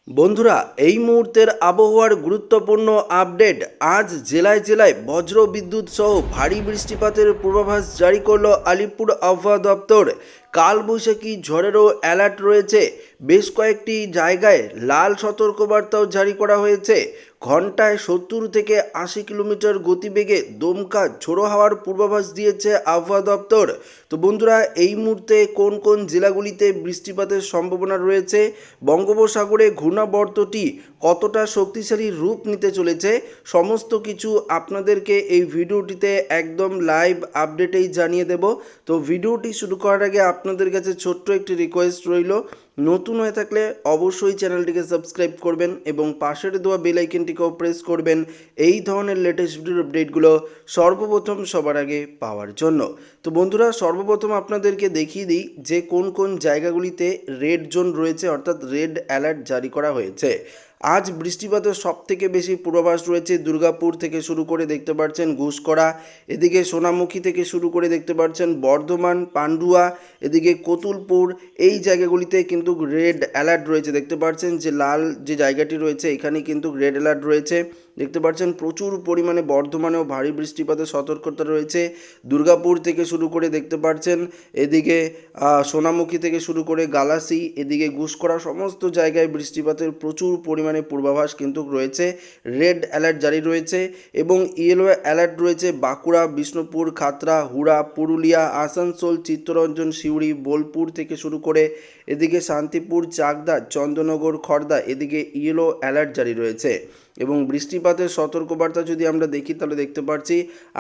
বন্ধুরা, এই মুহূর্তের আবহাওয়ার গুরুত্বপূর্ণ আপডেট। আজ জেলায় জেলায় বজ্র বিদ্যুৎ সহ ভারী বৃষ্টিপাতের পূর্বাভাস জারি করলো আলিপুর আবহাওয়া দপ্তর। কালবৈশাখী ঝড়েরও অ্যালার্ট রয়েছে। বেশ কয়েকটি জায়গায় লাল সতর্কবার্তাও জারি করা হয়েছে। ঘন্টায় 70 থেকে 80 কিলোমিটার গতিবেগে দমকা ঝোড়ো হাওয়ার পূর্বাভাস দিয়েছে আবহাওয়া দপ্তর। তো বন্ধুরা, এই মুহূর্তে কোন কোন জেলাগুলিতে বৃষ্টিপাতের সম্ভাবনা রয়েছে, বঙ্গোপসাগরে ঘূর্ণাবর্তটি কতটা শক্তিশালী রূপ নিতে চলেছে, সমস্ত কিছু আপনাদেরকে এই ভিডিওটিতে একদম লাইভ আপডেটেই জানিয়ে দেব। তো ভিডিওটি শুরু করার আগে আপনাদের কাছে ছোট্ট একটি রিকোয়েস্ট রইল, নতুন হয়ে থাকলে অবশ্যই চ্যানেলটিকে সাবস্ক্রাইব করবেন এবং পাশের দেওয়া বেল আইকনটিকেও প্রেস করবেন এই ধরনের লেটেস্ট ভিডিওর আপডেটগুলো সর্বপ্রথম সবার আগে পাওয়ার জন্য। তো বন্ধুরা, সর্বপ্রথম আপনাদেরকে দেখিয়ে দিই যে কোন কোন জায়গাগুলিতে রেড জোন রয়েছে, অর্থাৎ রেড অ্যালার্ট জারি করা হয়েছে। আজ বৃষ্টিপাতের সবথেকে বেশি পূর্বাভাস রয়েছে দুর্গাপুর থেকে শুরু করে দেখতে পাচ্ছেন ঘুষকরা, এদিকে সোনামুখী থেকে শুরু করে দেখতে পাচ্ছেন বর্ধমান, পান্ডুয়া, এদিকে কতুলপুর, এই জায়গাগুলিতে কিন্তু রেড অ্যালার্ট রয়েছে। দেখতে পাচ্ছেন যে লাল যে জায়গাটি রয়েছে এখানে কিন্তু রেড অ্যালার্ট রয়েছে। দেখতে পাচ্ছেন প্রচুর পরিমাণে বর্ধমানেও ভারী বৃষ্টিপাতের সতর্কতা রয়েছে। দুর্গাপুর থেকে শুরু করে দেখতে পাচ্ছেন এদিকে সোনামুখী থেকে শুরু করে গালাসি, এদিকে ঘুষকরা, সমস্ত জায়গায় বৃষ্টিপাতের প্রচুর পরিমাণে পূর্বাভাস কিন্তু রয়েছে। রেড অ্যালার্ট জারি রয়েছে এবং ইয়েলো অ্যালার্ট রয়েছে বাঁকুড়া, বিষ্ণুপুর, খাতড়া, হুড়া, পুরুলিয়া, আসানসোল, চিত্তরঞ্জন, সিউড়ি, বোলপুর থেকে শুরু করে এদিকে শান্তিপুর, চাকদা, চন্দ্রনগর, খড়দা, এদিকে ইয়েলো অ্যালার্ট জারি রয়েছে। এবং বৃষ্টিপাতের সতর্কবার্তা যদি আমরা দেখি তাহলে দেখতে পাচ্ছি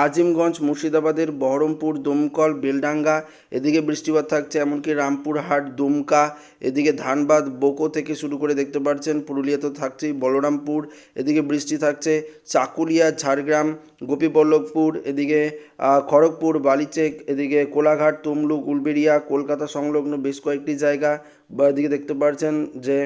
আজিমগঞ্জ, মুর্শিদাবাদের বহরমপুর, দমকল, বেলডাঙ্গা, এদিকে বৃষ্টিপাত থাকছে, এমনকি রামপুরহাট, দুমকা, এদিকে ধানবাদ, বোকো থেকে শুরু করে দেখতে পাচ্ছেন পুরুলিয়া তো থাকছেই, বলরামপুর, এদিকে বৃষ্টি থাকছে, চাকুলিয়া, ঝাড়গ্রাম, গোপীবল্লভপুর, এদিকে খড়গপুর, বালিচেক, এদিকে কোলাঘাট, তমলুক, উলবেড়িয়া, কলকাতা সংলগ্ন বেশ কয়েকটি জায়গা, বা এদিকে দেখতে পাচ্ছেন যে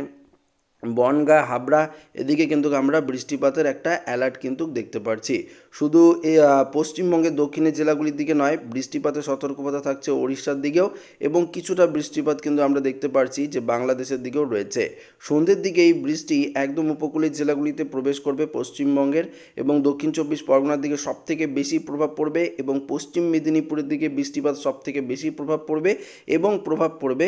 বনগাঁ, হাবড়া, এদিকে কিন্তু আমরা বৃষ্টিপাতের একটা অ্যালার্ট কিন্তু দেখতে পাচ্ছি। শুধু এই পশ্চিমবঙ্গের দক্ষিণের জেলাগুলির দিকে নয়, বৃষ্টিপাতের সতর্কতা থাকছে ওড়িশার দিকেও, এবং কিছুটা বৃষ্টিপাত কিন্তু আমরা দেখতে পাচ্ছি যে বাংলাদেশের দিকেও রয়েছে। সন্ধ্যের দিকে এই বৃষ্টি একদম উপকূলের জেলাগুলিতে প্রবেশ করবে পশ্চিমবঙ্গের, এবং দক্ষিণ 24 পরগনার দিকে সবথেকে বেশি প্রভাব পড়বে, এবং পশ্চিম মেদিনীপুরের দিকে বৃষ্টিপাত সবথেকে বেশি প্রভাব পড়বে, এবং প্রভাব পড়বে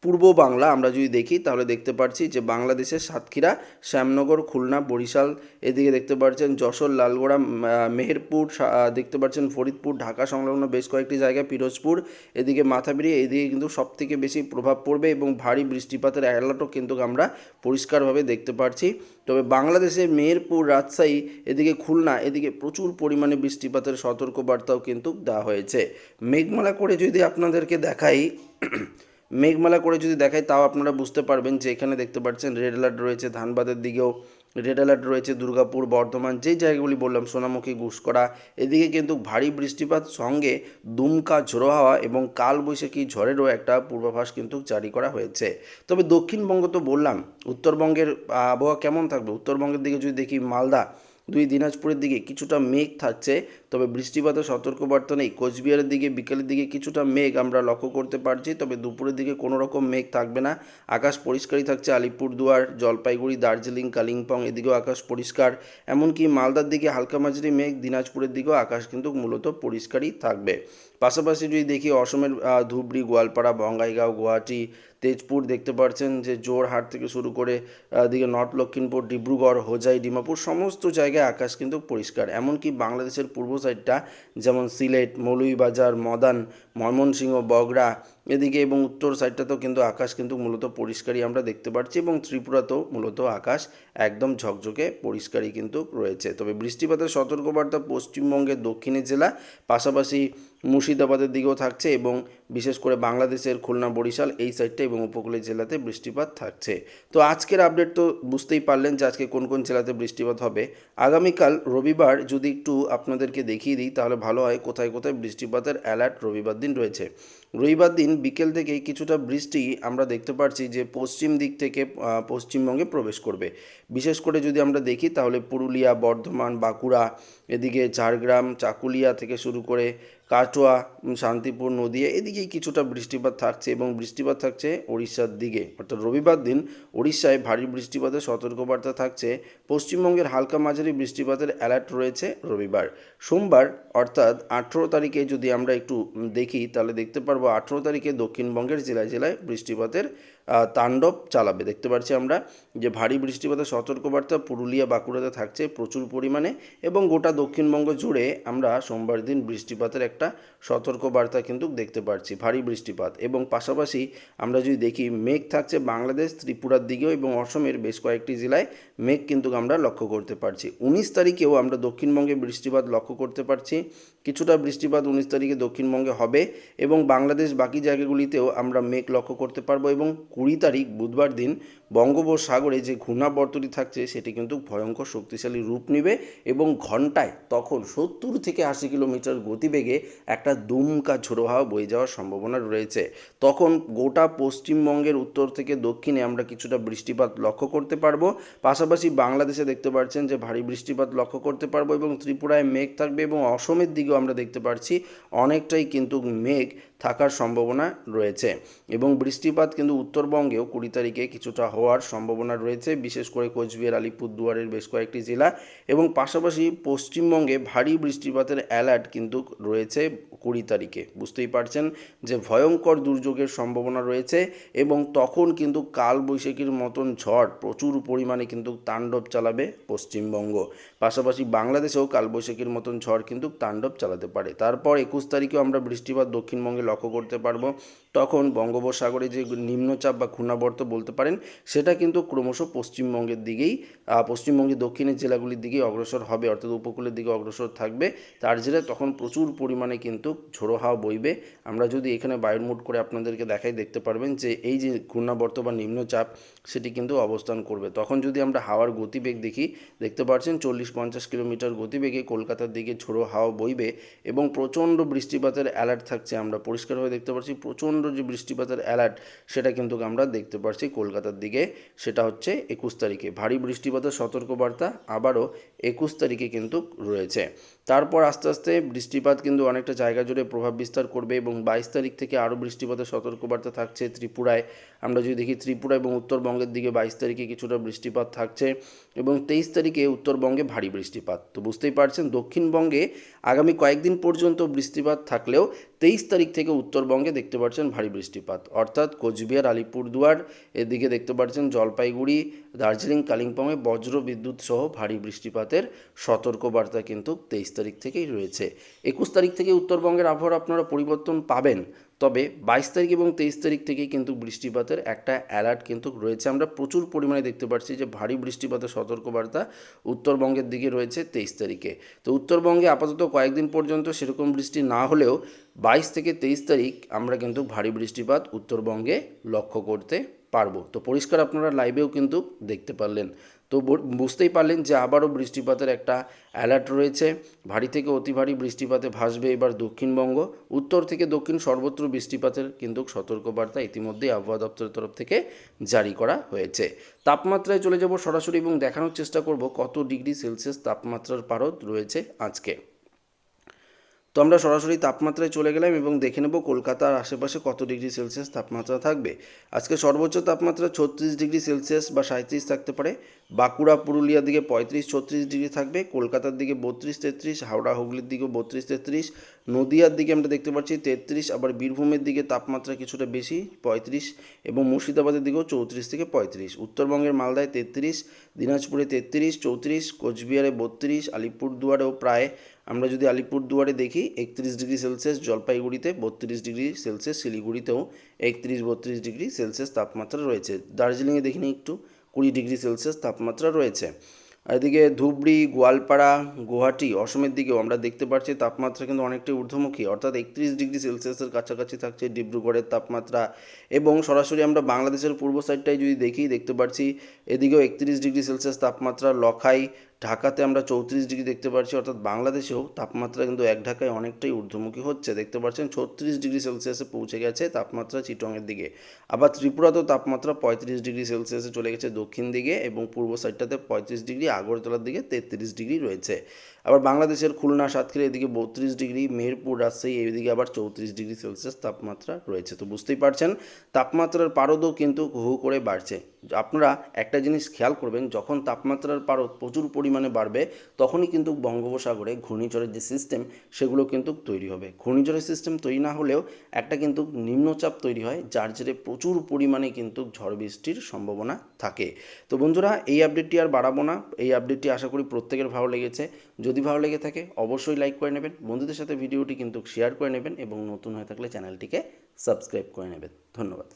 পূর্ব বাংলা। আমরা যদি দেখি তাহলে দেখতে পাচ্ছি যে বাংলাদেশের সাতক্ষীরা, শ্যামনগর, খুলনা, বরিশাল, এদিকে দেখতে পাচ্ছেন যশোর, লালগোড়া, মেহেরপুর, দেখতে পাচ্ছেন ফরিদপুর, ঢাকা সংলগ্ন বেশ কয়েকটি জায়গায়, পিরোজপুর, এদিকে মাথাপিড়ি, এদিকে কিন্তু সবথেকে বেশি প্রভাব পড়বে, এবং ভারী বৃষ্টিপাতের অ্যালার্টও কিন্তু আমরা পরিষ্কারভাবে দেখতে পাচ্ছি। তবে বাংলাদেশের মেহেরপুর, রাজশাহী, এদিকে খুলনা, এদিকে প্রচুর পরিমাণে বৃষ্টিপাতের সতর্কবার্তাও কিন্তু দেওয়া হয়েছে। মেঘমালা করে যদি আপনাদেরকে দেখাই তাও আপনারা বুঝতে পারবেন যে এখানে দেখতে পাচ্ছেন রেড অ্যালার্ট রয়েছে, ধানবাদের দিকেও রেড অ্যালার্ট রয়েছে, দুর্গাপুর, বর্ধমান, যেই জায়গাগুলি বললাম, সোনামুখী, ঘুষকরা, এদিকে কিন্তু ভারী বৃষ্টিপাত সঙ্গে দুমকা ঝোড়ো হাওয়া এবং কালবৈশাখী ঝড়েরও একটা পূর্বাভাস কিন্তু জারি করা হয়েছে। তবে দক্ষিণবঙ্গ তো বললাম, উত্তরবঙ্গের আবহাওয়া কেমন থাকবে? উত্তরবঙ্গের দিকে যদি দেখি, মালদা, দিনাজপুরের দিকে কিছুটা মেঘ থাকছে, তবে বৃষ্টিপাতের সতর্কবার্তা নেই। কোচবিহারের দিকে বিকেলের দিকে কিছুটা মেঘ আমরা লক্ষ্য করতে পারছি, তবে দুপুরের দিকে কোনো রকম মেঘ থাকবে না, আকাশ পরিষ্কারই থাকছে। আলিপুরদুয়ার, জলপাইগুড়ি, দার্জিলিং, কালিম্পং, এদিকেও আকাশ পরিষ্কার, এমনকি মালদার দিকে হালকা মাঝারি মেঘ, দিনাজপুরের দিকেও আকাশ কিন্তু মূলত পরিষ্কারই থাকবে। পাশাপাশি যদি দেখি অসমের ধুবড়ি, গোয়ালপাড়া, বঙ্গাইগাঁও, গুয়াহাটি, তেজপুর, দেখতে পাচ্ছেন যে জোরহাট থেকে শুরু করে এদিকে নর্থ লক্ষিমপুর, ডিব্রুগড়, হোজাই, ডিমাপুর, সমস্ত জায়গায় আকাশ কিন্তু পরিষ্কার। এমনকি বাংলাদেশের পূর্ব সাইডটা যেমন সিলেট, মৌলভীবাজার, মদান, ময়মনসিংহ, বগরা, এদিকে এবং উত্তর সাইডটাতেও কিন্তু আকাশ কিন্তু মূলত পরিষ্কারই আমরা দেখতে পাচ্ছি, এবং ত্রিপুরাতেও মূলত আকাশ একদম ঝকঝকে পরিষ্কারই কিন্তু রয়েছে। তবে বৃষ্টিপাতের সতর্কবার্তা পশ্চিমবঙ্গের দক্ষিণের জেলা, পাশাপাশি মুর্শিদাবাদের দিকেও থাকছে, এবং বিশেষ করে বাংলাদেশের খুলনা, বরিশাল, এই সাইডটা এবং উপকূলীয় জেলাতে বৃষ্টিপাত থাকছে। তো আজকের আপডেট তো বুঝতেই পারলেন যে আজকে কোন কোন জেলাতে বৃষ্টিপাত হবে। আগামীকাল রবিবার যদি একটু আপনাদেরকে দেখিয়ে দিই তাহলে ভালো হয়, কোথায় কোথায় বৃষ্টিপাতের অ্যালার্ট রবিবার দিন রয়েছে। রবিবার দিন বিকেল থেকে কিছুটা বৃষ্টি আমরা দেখতে পাচ্ছি যে পশ্চিম দিক থেকে পশ্চিমবঙ্গে প্রবেশ করবে। বিশেষ করে যদি আমরা দেখি তাহলে পুরুলিয়া, বর্ধমান, বাঁকুড়া, এদিকে ঝাড়গ্রাম, চাকুলিয়া থেকে শুরু করে কাটোয়া, শান্তিপুর, নদিয়া এদিকেই কিছুটা বৃষ্টিপাত থাকছে এবং বৃষ্টিপাত থাকছে ওড়িশার দিকে। অর্থাৎ রবিবার দিন ওড়িশায় ভারী বৃষ্টিপাতের সতর্কবার্তা থাকছে। পশ্চিমবঙ্গের হালকা মাঝারি বৃষ্টিপাতের অ্যালার্ট রয়েছে রবিবার। সোমবার অর্থাৎ 18 তারিখে যদি আমরা একটু দেখি তাহলে দেখতে পারবো 18 তারিখে দক্ষিণবঙ্গের জেলায় জেলায় বৃষ্টিপাতের তাণ্ডব চালাবে। দেখতে পাচ্ছি আমরা যে ভারী বৃষ্টিপাতের সতর্কবার্তা পুরুলিয়া, বাঁকুড়াতে থাকছে প্রচুর পরিমাণে এবং গোটা দক্ষিণবঙ্গ জুড়ে আমরা সোমবার দিন বৃষ্টিপাতের একটা সতর্কবার্তা কিন্তু দেখতে পাচ্ছি, ভারী বৃষ্টিপাত। এবং পাশাপাশি আমরা যদি দেখি মেঘ থাকছে বাংলাদেশ, ত্রিপুরার দিকেও এবং অসমের বেশ কয়েকটি জেলায় মেঘ কিন্তু আমরা লক্ষ্য করতে পারছি। 19 তারিখেও আমরা দক্ষিণবঙ্গে বৃষ্টিপাত লক্ষ্য করতে পারছি। কিছুটা বৃষ্টিপাত 19 তারিখে দক্ষিণবঙ্গে হবে এবং বাংলাদেশ বাকি জায়গাগুলিতেও আমরা মেঘ লক্ষ্য করতে পারবো। এবং 20 তারিখ বুধবার দিন বঙ্গোপসাগরে যে ঘূর্ণাবর্তটি থাকছে সেটি কিন্তু ভয়ঙ্কর শক্তিশালী রূপ নেবে এবং ঘন্টায় তখন 70 থেকে 80 কিলোমিটার গতিবেগে একটা দুমকা ঝোড়ো হাওয়া বয়ে যাওয়ার সম্ভাবনা রয়েছে। তখন গোটা পশ্চিমবঙ্গের উত্তর থেকে দক্ষিণে আমরা কিছুটা বৃষ্টিপাত লক্ষ্য করতে পারবো। পাশাপাশি বাংলাদেশে দেখতে পাচ্ছেন যে ভারী বৃষ্টিপাত লক্ষ্য করতে পারবো এবং ত্রিপুরায় মেঘ থাকবে এবং অসমের দিকেও আমরা দেখতে পাচ্ছি অনেকটাই কিন্তু মেঘ থাকার সম্ভাবনা রয়েছে। এবং বৃষ্টিপাত কিন্তু উত্তরবঙ্গেও 20 তারিখে কিছুটা হওয়ার সম্ভাবনা রয়েছে, বিশেষ করে কোচবিহার, আলিপুরদুয়ারের বেশ কয়েকটি জেলা। এবং পাশাপাশি পশ্চিমবঙ্গে ভারী বৃষ্টিপাতের অ্যালার্ট কিন্তু রয়েছে 20 তারিখে। বুঝতেই পারছেন যে ভয়ঙ্কর দুর্যোগের সম্ভাবনা রয়েছে এবং তখন কিন্তু কালবৈশাখীর মতন ঝড় প্রচুর পরিমাণে কিন্তু তাণ্ডব চালাবে পশ্চিমবঙ্গ। পাশাপাশি বাংলাদেশেও কালবৈশাখীর মতন ঝড় কিন্তু তাণ্ডব চালাতে পারে। তারপর 21 তারিখেও আমরা বৃষ্টিপাত দক্ষিণবঙ্গে লক্ষ্য করতে পারবো। তখন বঙ্গোপসাগরে যে নিম্নচাপ বা ঘূর্ণাবর্ত বলতে পারেন সেটা কিন্তু ক্রমশ পশ্চিমবঙ্গের দিকেই, পশ্চিমবঙ্গের দক্ষিণের জেলাগুলির দিকেই অগ্রসর হবে, অর্থাৎ উপকূলের দিকে অগ্রসর থাকবে। তার জেরে তখন প্রচুর পরিমাণে কিন্তু ঝোড়ো হাওয়া বইবে। আমরা যদি এখানে বায়ুর মুড করে আপনাদেরকে দেখাই, দেখতে পারবেন যে এই যে ঘূর্ণাবর্ত বা নিম্নচাপ সেটি কিন্তু অবস্থান করবে। তখন যদি আমরা হাওয়ার গতিবেগ দেখি, দেখতে পাচ্ছেন 40-50 কিলোমিটার গতিবেগে কলকাতার দিকে ঝোড়ো হাওয়া বইবে এবং প্রচণ্ড বৃষ্টিপাতের অ্যালার্ট থাকছে। আমরা পরিষ্কারভাবে দেখতে পাচ্ছি প্রচণ্ড যে বৃষ্টিপাতের অ্যালার্ট সেটা কিন্তু আমরা দেখতে পাচ্ছি কলকাতার দিকে। সেটা হচ্ছে 21 তারিখে ভারী বৃষ্টিপাতের সতর্কবার্তা আবারও 21 তারিখে কিন্তু রয়েছে। তারপর আস্তে আস্তে বৃষ্টিপাত কিন্তু অনেকটা জায়গা জুড়ে প্রভাব বিস্তার করবে এবং 22 তারিখ থেকে আরও বৃষ্টিপাতের সতর্কবার্তা থাকছে ত্রিপুরায়। আমরা যদি দেখি ত্রিপুরা এবং উত্তরবঙ্গের দিকে 22 তারিখে কিছুটা বৃষ্টিপাত থাকছে এবং 23 তারিখে উত্তরবঙ্গে ভারী বৃষ্টিপাত। তো বুঝতেই পারছেন দক্ষিণবঙ্গে আগামী কয়েকদিন পর্যন্ত বৃষ্টিপাত থাকলেও 23 তারিখ থেকে উত্তরবঙ্গে দেখতে পাচ্ছেন ভারী বৃষ্টিপাত, অর্থাৎ কোচবিহার, আলিপুরদুয়ার এদিকে দেখতে পাচ্ছেন জলপাইগুড়ি, দার্জিলিং, কালিম্পংয়ে বজ্র বিদ্যুৎ সহ ভারী বৃষ্টিপাতের সতর্কবার্তা কিন্তু 23 তারিখ থেকেই রয়েছে। 21 তারিখ থেকে উত্তরবঙ্গের আবহাওয়া আপনারা পরিবর্তন পাবেন, তবে 22 তারিখ এবং 23 তারিখ থেকেই কিন্তু বৃষ্টিপাতের একটা অ্যালার্ট কিন্তু রয়েছে। আমরা প্রচুর পরিমাণে দেখতে পাচ্ছি যে ভারী বৃষ্টিপাতের সতর্কবার্তা উত্তরবঙ্গের দিকে রয়েছে 23 তারিখে। তো উত্তরবঙ্গে আপাতত কয়েকদিন পর্যন্ত সেরকম বৃষ্টি না হলেও 22 থেকে 23 তারিখ আমরা কিন্তু ভারী বৃষ্টিপাত উত্তরবঙ্গে লক্ষ্য করতে পারবো। তো পরিষ্কার আপনারা লাইভেও কিন্তু দেখতে পারলেন। তো বুঝতেই পারলেন যে আবারও বৃষ্টিপাতের একটা অ্যালার্ট রয়েছে। ভারী থেকে অতি ভারী বৃষ্টিপাতে ভাসবে এবার দক্ষিণবঙ্গ। উত্তর থেকে দক্ষিণ সর্বত্র বৃষ্টিপাতের কিন্তু সতর্কবার্তা ইতিমধ্যেই আবহাওয়া দপ্তরের তরফ থেকে জারি করা হয়েছে। তাপমাত্রায় চলে যাব সরাসরি এবং দেখানোর চেষ্টা করব কত ডিগ্রি সেলসিয়াস তাপমাত্রার পারদ রয়েছে আজকে। তো আমরা সরাসরি তাপমাত্রায় চলে গেলাম এবং দেখে নেব কলকাতার আশেপাশে কত ডিগ্রি সেলসিয়াস তাপমাত্রা থাকবে। আজকে সর্বোচ্চ তাপমাত্রা 36 ডিগ্রি সেলসিয়াস বা 37 থাকতে পারে। বাঁকুড়া, পুরুলিয়ার দিকে 35-36 ডিগ্রি থাকবে। কলকাতার দিকে 32-33, হাওড়া হুগলির দিকেও 32-33, নদিয়ার দিকে আমরা দেখতে পাচ্ছি 33, আবার বীরভূমের দিকে তাপমাত্রা কিছুটা বেশি 35 এবং মুর্শিদাবাদের দিকেও 34 থেকে 35। উত্তরবঙ্গের মালদায় 33, দিনাজপুরে 33, 34, কোচবিহারে 32, আলিপুরদুয়ারেও প্রায়, আমরা যদি আলিপুরদুয়ারে দেখি 31 ডিগ্রি সেলসিয়াস, জলপাইগুড়িতে 32 ডিগ্রি সেলসিয়াস, শিলিগুড়িতেও 31-32 ডিগ্রি সেলসিয়াস তাপমাত্রা রয়েছে। দার্জিলিংয়ে দেখিনি একটু 20 ডিগ্রি সেলসিয়াস তাপমাত্রা রয়েছে। এদিকে ধুবড়ি, গোয়ালপাড়া, গুয়াহাটি, অসমের দিকেও আমরা দেখতে পাচ্ছি তাপমাত্রা কিন্তু অনেকটাই ঊর্ধ্বমুখী, অর্থাৎ 31 ডিগ্রি সেলসিয়াসের কাছাকাছি থাকছে ডিব্রুগড়ের তাপমাত্রা। এবং সরাসরি আমরা বাংলাদেশের পূর্ব সাইডটাই যদি দেখি, দেখতে পাচ্ছি এদিকেও 31 ডিগ্রি সেলসিয়াস তাপমাত্রা লখাই, ঢাকাতে আমরা 34 ডিগ্রি দেখতে পাচ্ছি, অর্থাৎ বাংলাদেশেও তাপমাত্রা কিন্তু এক ঢাকায় অনেকটাই ঊর্ধ্বমুখী হচ্ছে। দেখতে পাচ্ছেন 36 ডিগ্রি সেলসিয়াসে পৌঁছে গেছে তাপমাত্রা চিটংয়ের দিকে। আবার ত্রিপুরাতেও তাপমাত্রা 35 ডিগ্রি সেলসিয়াসে চলে গেছে দক্ষিণ দিকে, এবং পূর্ব সাইডটাতে 35 ডিগ্রি, আগরতলার দিকে 33 ডিগ্রি রয়েছে। আবার বাংলাদেশের খুলনা, সাতক্ষীরা এদিকে 32 ডিগ্রি, মেহেরপুর, রাজশাহী এইদিকে আবার 34 ডিগ্রি সেলসিয়াস তাপমাত্রা রয়েছে। তো বুঝতেই পারছেন তাপমাত্রার পারদও কিন্তু হু হু করে বাড়ছে। আপনারা একটা জিনিস খেয়াল করবেন, যখন তাপমাত্রার পারদ প্রচুর পরিমাণে বাড়বে তখনই কিন্তু বঙ্গোপসাগরে ঘূর্ণিঝড়ের যে সিস্টেম সেগুলো কিন্তু তৈরি হবে। ঘূর্ণিঝড়ের সিস্টেম তৈরি না হলেও একটা কিন্তু নিম্নচাপ তৈরি হয়, যার জেরে প্রচুর পরিমাণে কিন্তু ঝড় বৃষ্টির সম্ভাবনা থাকে। তো বন্ধুরা, এই আপডেটটি আর বাড়াবো না। এই আপডেটটি আশা করি প্রত্যেকের ভালো লেগেছে। যদি ভালো লেগে থাকে অবশ্যই লাইক করে নেবেন, বন্ধুদের সাথে ভিডিওটি কিন্তু শেয়ার করে নেবেন, এবং নতুন হয়ে থাকলে চ্যানেলটিকে সাবস্ক্রাইব করে নেবেন। ধন্যবাদ।